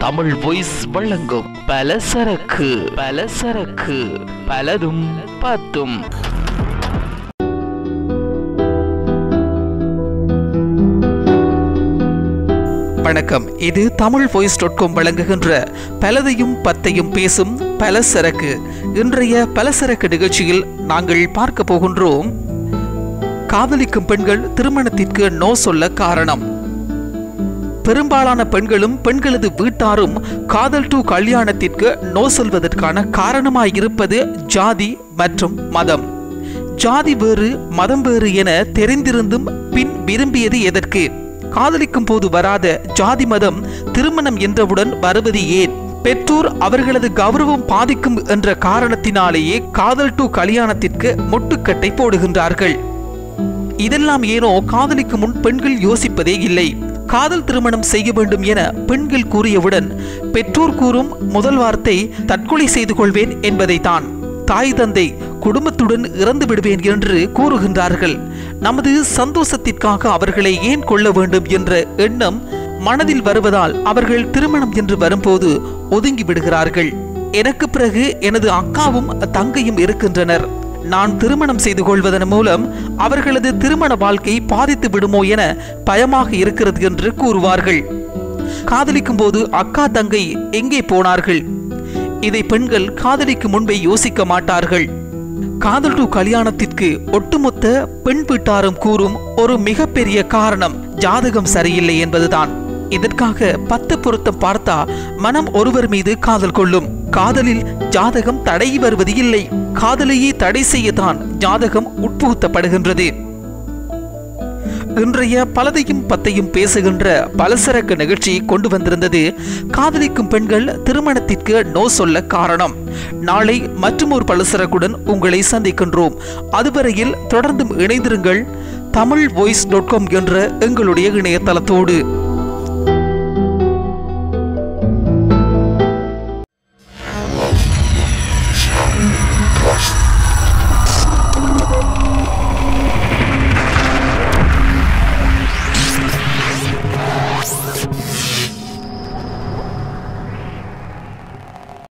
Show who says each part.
Speaker 1: Tamil voice வழங்கும் பலசரக்கு பலதும் பத்தும். வணக்கம். இது தமிழ் வாய்ஸ்.com வழங்குகின்ற பலதையும் பத்தையும் பேசும் பலசரக்கு. இன்றைய பலசரக்கு நிகழ்ச்சியில் நாங்கள் பார்க்க போகின்றோம், காதலிக்கும் பெண்கள் திருமணத்திற்கு நோ சொல்ல காரணம். பெரும்பாலான பெண்களும் பெண்களது வீட்டாரும் காதல் டு கல்யாணத்திற்கு நோ சொல்வதற்கான காரணமாயிருப்பது ஜாதி மற்றும் மதம். ஜாதி வேறு மதம் வேறு என தெரிந்திருந்தும் பின் விரும்பியது எதற்கு? காதலிக்கும் போது வராத ஜாதி மதம் திருமணம் என்றவுடன் வருவது ஏன்? பெற்றோர் அவர்களது கௌரவம் பாதிக்கும் என்ற காரணத்தினாலேயே காதல் டு கல்யாணத்திற்கு முட்டுக்கட்டை போடுகின்றார்கள். இதெல்லாம் ஏனோ காதலிக்கு முன் பெண்கள் யோசிப்பதே இல்லை. காதல் திருமணம் செய்ய வேண்டும் என பெண்கள் கூறியவுடன் பெற்றோர் கூறும் முதல் வார்த்தை தற்கொலை செய்து கொள்வேன் என்பதைத்தான். தாய் தந்தை குடும்பத்துடன் இறந்து விடுவேன் என்று கூறுகின்றார்கள். நமது சந்தோஷத்திற்காக அவர்களை ஏன் கொள்ள வேண்டும் என்ற எண்ணம் மனதில் வருவதால் அவர்கள் திருமணம் என்று வரும்போது ஒதுங்கி விடுகிறார்கள். எனக்கு பிறகு எனது அக்காவும் தங்கையும் இருக்கின்றனர். நான் திருமணம் செய்து கொள்வதன் மூலம் அவர்களது திருமண வாழ்க்கை பாதித்து விடுமோ என பயமாக இருக்கிறது என்று கூறுவார்கள். காதலிக்கும் போது அக்கா தங்கை எங்கே போனார்கள்? இதை பெண்கள் காதலிக்கு முன்பே யோசிக்க மாட்டார்கள். காதல் டு கல்யாணத்திற்கு ஒட்டுமொத்த பெண் வீட்டாரும் கூறும் ஒரு மிகப்பெரிய காரணம் ஜாதகம் சரியில்லை என்பதுதான். இதற்காக 10 பொருத்தம் பார்த்தா மனம் ஒருவர் மீது காதல் கொள்ளும். காதலில் ஜாதகம் தடை வருவது இல்லை. காதலையே தடை செய்யத்தான் ஜாதகம் உட்புகுத்தப்படுகின்றது. இன்றைய பலதையும் பத்தையும் பேசுகின்ற பலசரக்கு நிகழ்ச்சி கொண்டு வந்திருந்தது காதலிக்கும் பெண்கள் திருமணத்திற்கு நோ சொல்ல காரணம். நாளை மற்றும் ஒரு பலசரக்குடன் உங்களை சந்திக்கின்றோம். அதுவரையில் தொடர்ந்தும் இணைந்திருங்கள் தமிழ் வாய்ஸ்.com என்ற எங்களுடைய இணையதளத்தோடு.